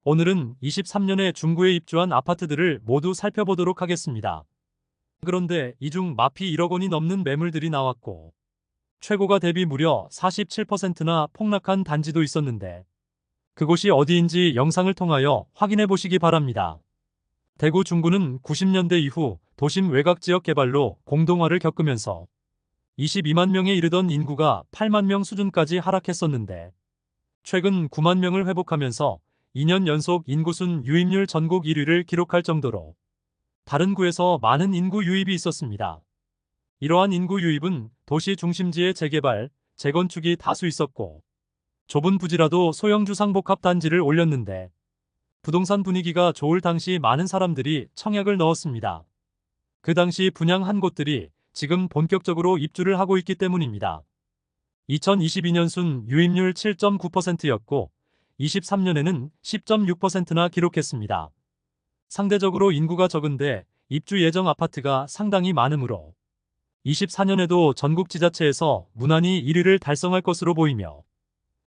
오늘은 23년에 중구에 입주한 아파트들을 모두 살펴보도록 하겠습니다. 그런데 이 중 마피 1억 원이 넘는 매물들이 나왔고 최고가 대비 무려 47%나 폭락한 단지도 있었는데 그곳이 어디인지 영상을 통하여 확인해 보시기 바랍니다. 대구 중구는 90년대 이후 도심 외곽 지역 개발로 공동화를 겪으면서 22만 명에 이르던 인구가 8만 명 수준까지 하락했었는데 최근 9만 명을 회복하면서 2년 연속 인구순 유입률 전국 1위를 기록할 정도로 다른 구에서 많은 인구 유입이 있었습니다. 이러한 인구 유입은 도시 중심지의 재개발, 재건축이 다수 있었고 좁은 부지라도 소형 주상복합 단지를 올렸는데 부동산 분위기가 좋을 당시 많은 사람들이 청약을 넣었습니다. 그 당시 분양한 곳들이 지금 본격적으로 입주를 하고 있기 때문입니다. 2022년 순 유입률 7.9%였고 23년에는 10.6%나 기록했습니다. 상대적으로 인구가 적은데 입주 예정 아파트가 상당히 많으므로 24년에도 전국 지자체에서 무난히 1위를 달성할 것으로 보이며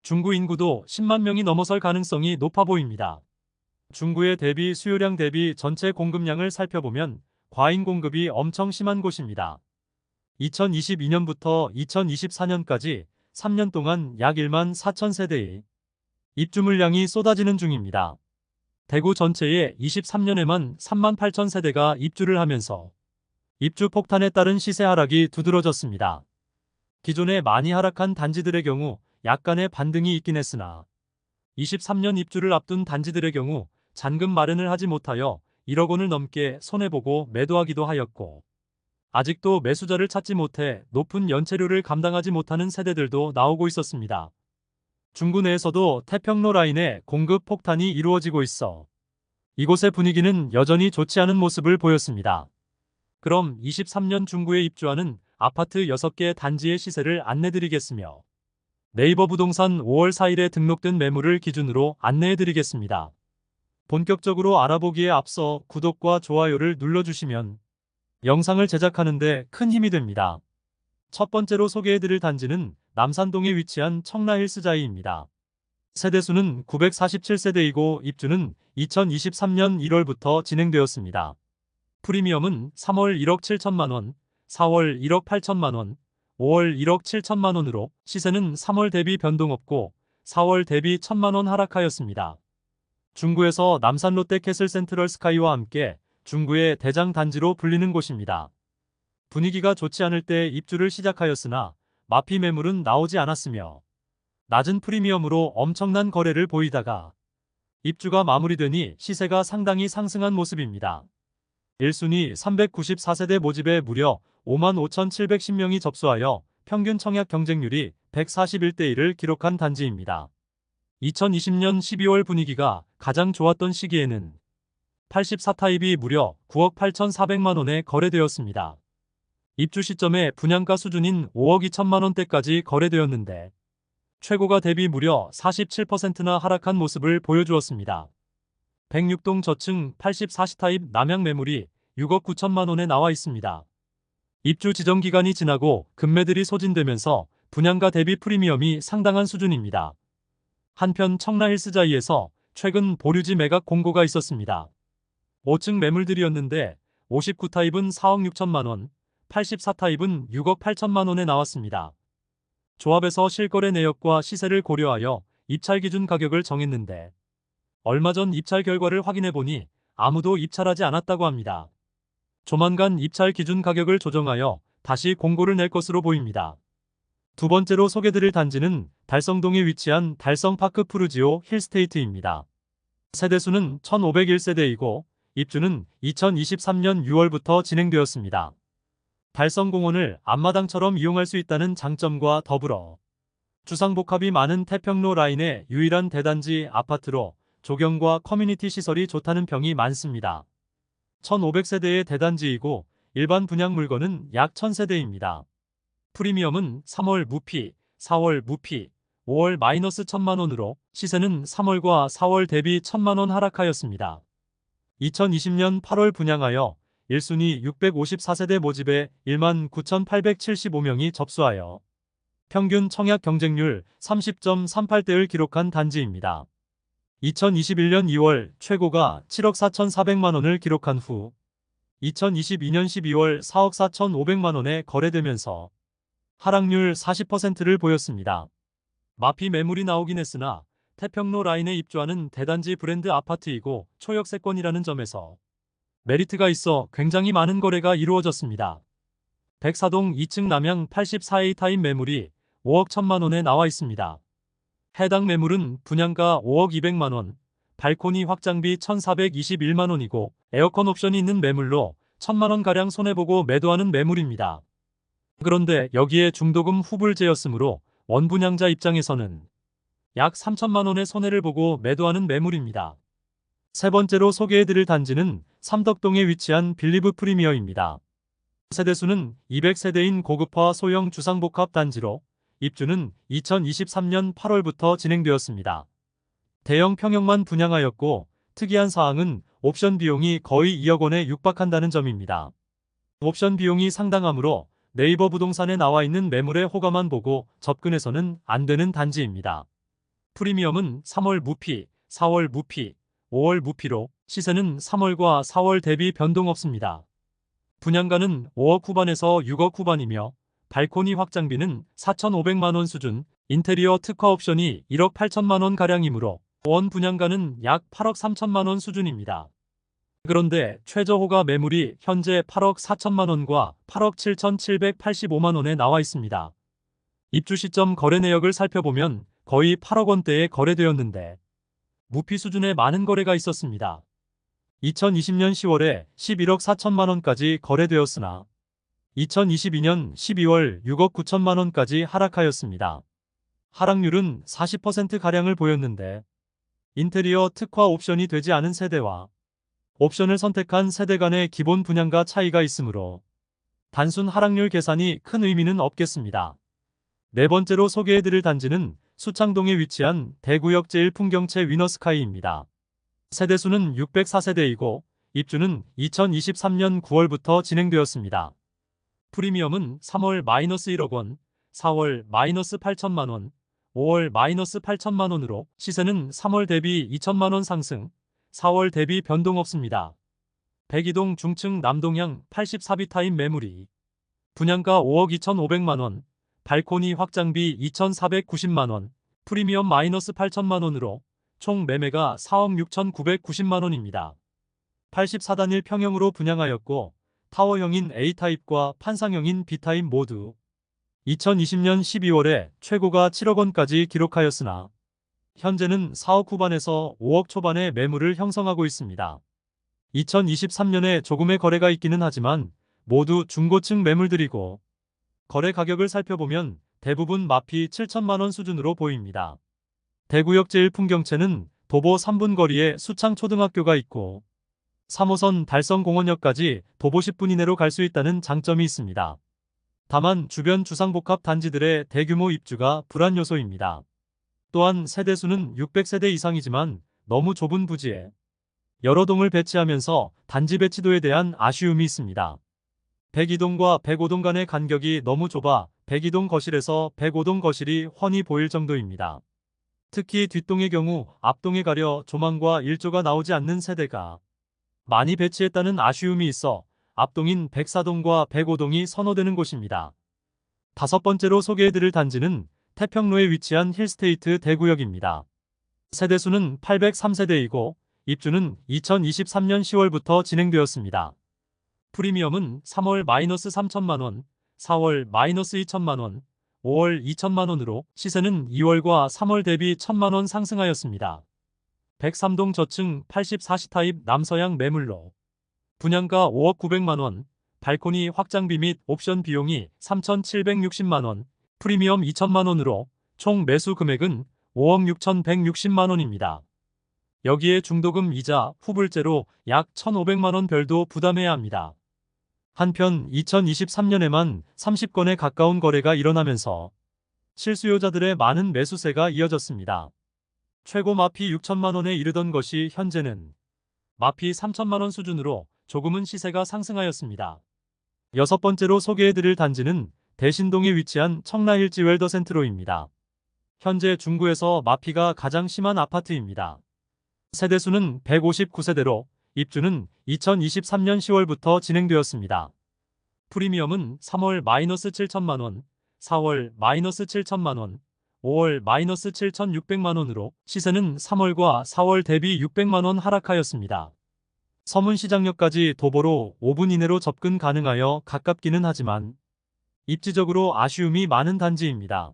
중구 인구도 10만 명이 넘어설 가능성이 높아 보입니다. 중구의 대비 수요량 대비 전체 공급량을 살펴보면 과잉 공급이 엄청 심한 곳입니다. 2022년부터 2024년까지 3년 동안 약 1만 4천 세대의 입주 물량이 쏟아지는 중입니다. 대구 전체에 23년에만 3만 8천 세대가 입주를 하면서 입주 폭탄에 따른 시세 하락이 두드러졌습니다. 기존에 많이 하락한 단지들의 경우 약간의 반등이 있긴 했으나 23년 입주를 앞둔 단지들의 경우 잔금 마련을 하지 못하여 1억 원을 넘게 손해보고 매도하기도 하였고 아직도 매수자를 찾지 못해 높은 연체료를 감당하지 못하는 세대들도 나오고 있었습니다. 중구 내에서도 태평로 라인에 공급 폭탄이 이루어지고 있어 이곳의 분위기는 여전히 좋지 않은 모습을 보였습니다. 그럼 23년 중구에 입주하는 아파트 6개 단지의 시세를 안내드리겠으며 네이버 부동산 5월 4일에 등록된 매물을 기준으로 안내해드리겠습니다. 본격적으로 알아보기에 앞서 구독과 좋아요를 눌러주시면 영상을 제작하는데 큰 힘이 됩니다. 첫 번째로 소개해드릴 단지는 남산동에 위치한 청라힐스자이입니다. 세대수는 947세대이고 입주는 2023년 1월부터 진행되었습니다. 프리미엄은 3월 1억 7천만원, 4월 1억 8천만원, 5월 1억 7천만원으로 시세는 3월 대비 변동 없고 4월 대비 1천만원 하락하였습니다. 중구에서 남산 롯데캐슬 센트럴 스카이와 함께 중구의 대장 단지로 불리는 곳입니다. 분위기가 좋지 않을 때 입주를 시작하였으나 마피 매물은 나오지 않았으며 낮은 프리미엄으로 엄청난 거래를 보이다가 입주가 마무리되니 시세가 상당히 상승한 모습입니다. 1순위 394세대 모집에 무려 55,710명이 접수하여 평균 청약 경쟁률이 141대 1을 기록한 단지입니다. 2020년 12월 분위기가 가장 좋았던 시기에는 84타입이 무려 9억 8,400만 원에 거래되었습니다. 입주 시점에 분양가 수준인 5억 2천만 원대까지 거래되었는데 최고가 대비 무려 47%나 하락한 모습을 보여주었습니다. 106동 저층 84시타입 남양 매물이 6억 9천만 원에 나와 있습니다. 입주 지정 기간이 지나고 급매들이 소진되면서 분양가 대비 프리미엄이 상당한 수준입니다. 한편 청라힐스자이에서 최근 보류지 매각 공고가 있었습니다. 5층 매물들이었는데 59타입은 4억 6천만 원, 84타입은 6억 8천만 원에 나왔습니다. 조합에서 실거래 내역과 시세를 고려하여 입찰 기준 가격을 정했는데 얼마 전 입찰 결과를 확인해보니 아무도 입찰하지 않았다고 합니다. 조만간 입찰 기준 가격을 조정하여 다시 공고를 낼 것으로 보입니다. 두 번째로 소개드릴 단지는 달성동에 위치한 달성파크 푸르지오 힐스테이트입니다. 세대수는 1501세대이고 입주는 2023년 6월부터 진행되었습니다. 달성공원을 앞마당처럼 이용할 수 있다는 장점과 더불어 주상복합이 많은 태평로 라인의 유일한 대단지 아파트로 조경과 커뮤니티 시설이 좋다는 평이 많습니다. 1500세대의 대단지이고 일반 분양 물건은 약 1000세대입니다. 프리미엄은 3월 무피, 4월 무피, 5월 마이너스 1천만 원으로 시세는 3월과 4월 대비 1천만 원 하락하였습니다. 2020년 8월 분양하여 1순위 654세대 모집에 19,875명이 접수하여 평균 청약 경쟁률 30.38대를 기록한 단지입니다. 2021년 2월 최고가 7억 4,400만 원을 기록한 후 2022년 12월 4억 4,500만 원에 거래되면서 하락률 40%를 보였습니다. 마피 매물이 나오긴 했으나 태평로 라인에 입주하는 대단지 브랜드 아파트이고 초역세권이라는 점에서 메리트가 있어 굉장히 많은 거래가 이루어졌습니다. 백사동 2층 남향 84A 타입 매물이 5억 1천만 원에 나와 있습니다. 해당 매물은 분양가 5억 200만 원, 발코니 확장비 1,421만 원이고 에어컨 옵션이 있는 매물로 1천만 원가량 손해보고 매도하는 매물입니다. 그런데 여기에 중도금 후불제였으므로 원분양자 입장에서는 약 3천만 원의 손해를 보고 매도하는 매물입니다. 세 번째로 소개해드릴 단지는 삼덕동에 위치한 빌리브 프리미어입니다. 세대수는 200세대인 고급화 소형 주상복합 단지로 입주는 2023년 8월부터 진행되었습니다. 대형 평형만 분양하였고 특이한 사항은 옵션 비용이 거의 2억 원에 육박한다는 점입니다. 옵션 비용이 상당하므로 네이버 부동산에 나와 있는 매물의 호가만 보고 접근해서는 안 되는 단지입니다. 프리미엄은 3월 무피, 4월 무피, 5월 무피로 시세는 3월과 4월 대비 변동 없습니다. 분양가는 5억 후반에서 6억 후반이며 발코니 확장비는 4,500만 원 수준, 인테리어 특화 옵션이 1억 8천만 원 가량이므로 원 분양가는 약 8억 3천만 원 수준입니다. 그런데 최저 호가 매물이 현재 8억 4천만 원과 8억 7,785만 원에 나와 있습니다. 입주 시점 거래 내역을 살펴보면 거의 8억 원대에 거래되었는데 무피 수준의 많은 거래가 있었습니다. 2020년 10월에 11억 4천만 원까지 거래되었으나 2022년 12월 6억 9천만 원까지 하락하였습니다. 하락률은 40%가량을 보였는데 인테리어 특화 옵션이 되지 않은 세대와 옵션을 선택한 세대 간의 기본 분양가 차이가 있으므로 단순 하락률 계산이 큰 의미는 없겠습니다. 네 번째로 소개해드릴 단지는 수창동에 위치한 대구역 제1풍경채 위너스카이입니다. 세대수는 604세대이고 입주는 2023년 9월부터 진행되었습니다. 프리미엄은 3월 -1억 원, 4월 -8천만 원, 5월 -8천만 원으로 시세는 3월 대비 2천만 원 상승, 4월 대비 변동 없습니다. 백이동 중층 남동향 84B 타입 매물이 분양가 5억 2,500만 원, 발코니 확장비 2,490만 원, 프리미엄 -8천만 원으로 총 매매가 4억 6,990만 원입니다. 84단일 평형으로 분양하였고 타워형인 A타입과 판상형인 B타입 모두 2020년 12월에 최고가 7억 원까지 기록하였으나 현재는 4억 후반에서 5억 초반의 매물을 형성하고 있습니다. 2023년에 조금의 거래가 있기는 하지만 모두 중고층 매물들이고 거래 가격을 살펴보면 대부분 마피 7천만 원 수준으로 보입니다. 대구역 제1풍경채는 도보 3분 거리에 수창초등학교가 있고 3호선 달성공원역까지 도보 10분 이내로 갈 수 있다는 장점이 있습니다. 다만 주변 주상복합 단지들의 대규모 입주가 불안 요소입니다. 또한 세대수는 600세대 이상이지만 너무 좁은 부지에 여러 동을 배치하면서 단지 배치도에 대한 아쉬움이 있습니다. 102동과 105동 간의 간격이 너무 좁아 102동 거실에서 105동 거실이 훤히 보일 정도입니다. 특히 뒷동의 경우 앞동에 가려 조망과 일조가 나오지 않는 세대가 많이 배치했다는 아쉬움이 있어 앞동인 104동과 105동이 선호되는 곳입니다. 다섯 번째로 소개해드릴 단지는 태평로에 위치한 힐스테이트 대구역입니다. 세대수는 803세대이고 입주는 2023년 10월부터 진행되었습니다. 프리미엄은 3월 -3천만 원, 4월 -2천만 원, 5월 2천만 원으로 시세는 2월과 3월 대비 1천만 원 상승하였습니다. 103동 저층 84시 타입 남서향 매물로 분양가 5억 900만 원, 발코니 확장비 및 옵션 비용이 3,760만 원, 프리미엄 2천만 원으로 총 매수 금액은 5억 6,160만 원입니다. 여기에 중도금 이자 후불제로 약 1,500만 원 별도 부담해야 합니다. 한편 2023년에만 30건에 가까운 거래가 일어나면서 실수요자들의 많은 매수세가 이어졌습니다. 최고 마피 6천만 원에 이르던 것이 현재는 마피 3천만 원 수준으로 조금은 시세가 상승하였습니다. 여섯 번째로 소개해드릴 단지는 대신동에 위치한 청라힐지 웰더센트로입니다. 현재 중구에서 마피가 가장 심한 아파트입니다. 세대수는 159세대로 입주는 2023년 10월부터 진행되었습니다. 프리미엄은 3월 -7천만원, 4월 -7천만원, 5월 -7,600만원으로 시세는 3월과 4월 대비 600만원 하락하였습니다. 서문시장역까지 도보로 5분 이내로 접근 가능하여 가깝기는 하지만 입지적으로 아쉬움이 많은 단지입니다.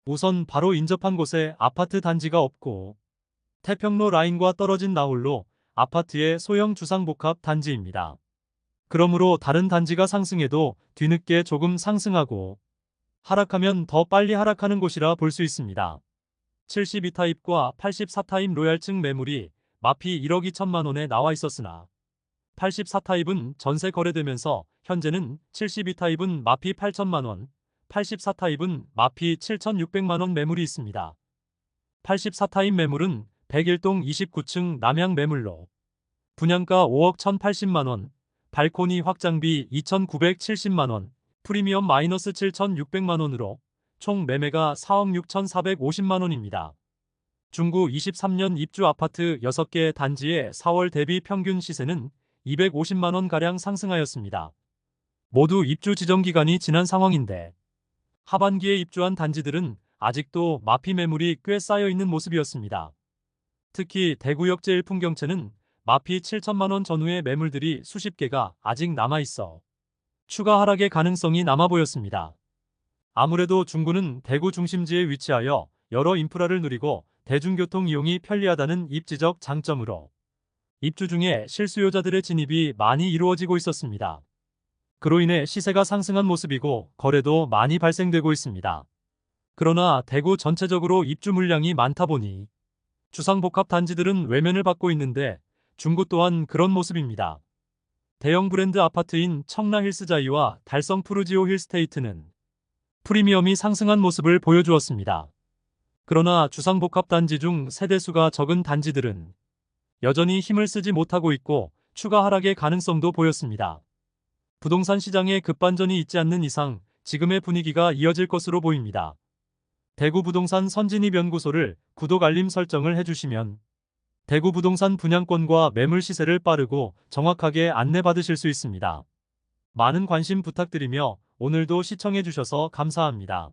우선 바로 인접한 곳에 아파트 단지가 없고 태평로 라인과 떨어진 나홀로 아파트의 소형 주상복합 단지입니다. 그러므로 다른 단지가 상승해도 뒤늦게 조금 상승하고 하락하면 더 빨리 하락하는 곳이라 볼 수 있습니다. 72타입과 84타입 로얄층 매물이 마피 1억 2천만 원에 나와 있었으나 84타입은 전세 거래되면서 현재는 72타입은 마피 8천만 원, 84타입은 마피 7,600만 원 매물이 있습니다. 84타입 매물은 101동 29층 남향 매물로 분양가 5억 1,080만 원, 발코니 확장비 2,970만 원, 프리미엄 -7,600만 원으로 총 매매가 4억 6,450만 원입니다. 중구 23년 입주 아파트 6개 단지의 4월 대비 평균 시세는 250만 원가량 상승하였습니다. 모두 입주 지정 기간이 지난 상황인데 하반기에 입주한 단지들은 아직도 마피 매물이 꽤 쌓여있는 모습이었습니다. 특히 대구역 제1풍경채는 마피 7천만 원 전후의 매물들이 수십 개가 아직 남아있어 추가 하락의 가능성이 남아 보였습니다. 아무래도 중구는 대구 중심지에 위치하여 여러 인프라를 누리고 대중교통 이용이 편리하다는 입지적 장점으로 입주 중에 실수요자들의 진입이 많이 이루어지고 있었습니다. 그로 인해 시세가 상승한 모습이고 거래도 많이 발생되고 있습니다. 그러나 대구 전체적으로 입주 물량이 많다 보니 주상복합 단지들은 외면을 받고 있는데 중구 또한 그런 모습입니다. 대형 브랜드 아파트인 청라힐스자이와 달성 푸르지오 힐스테이트는 프리미엄이 상승한 모습을 보여주었습니다. 그러나 주상복합 단지 중 세대수가 적은 단지들은 여전히 힘을 쓰지 못하고 있고 추가 하락의 가능성도 보였습니다. 부동산 시장에 급반전이 있지 않는 이상 지금의 분위기가 이어질 것으로 보입니다. 대구 부동산 선진입 연구소를 구독 알림 설정을 해주시면 대구 부동산 분양권과 매물 시세를 빠르고 정확하게 안내받으실 수 있습니다. 많은 관심 부탁드리며 오늘도 시청해주셔서 감사합니다.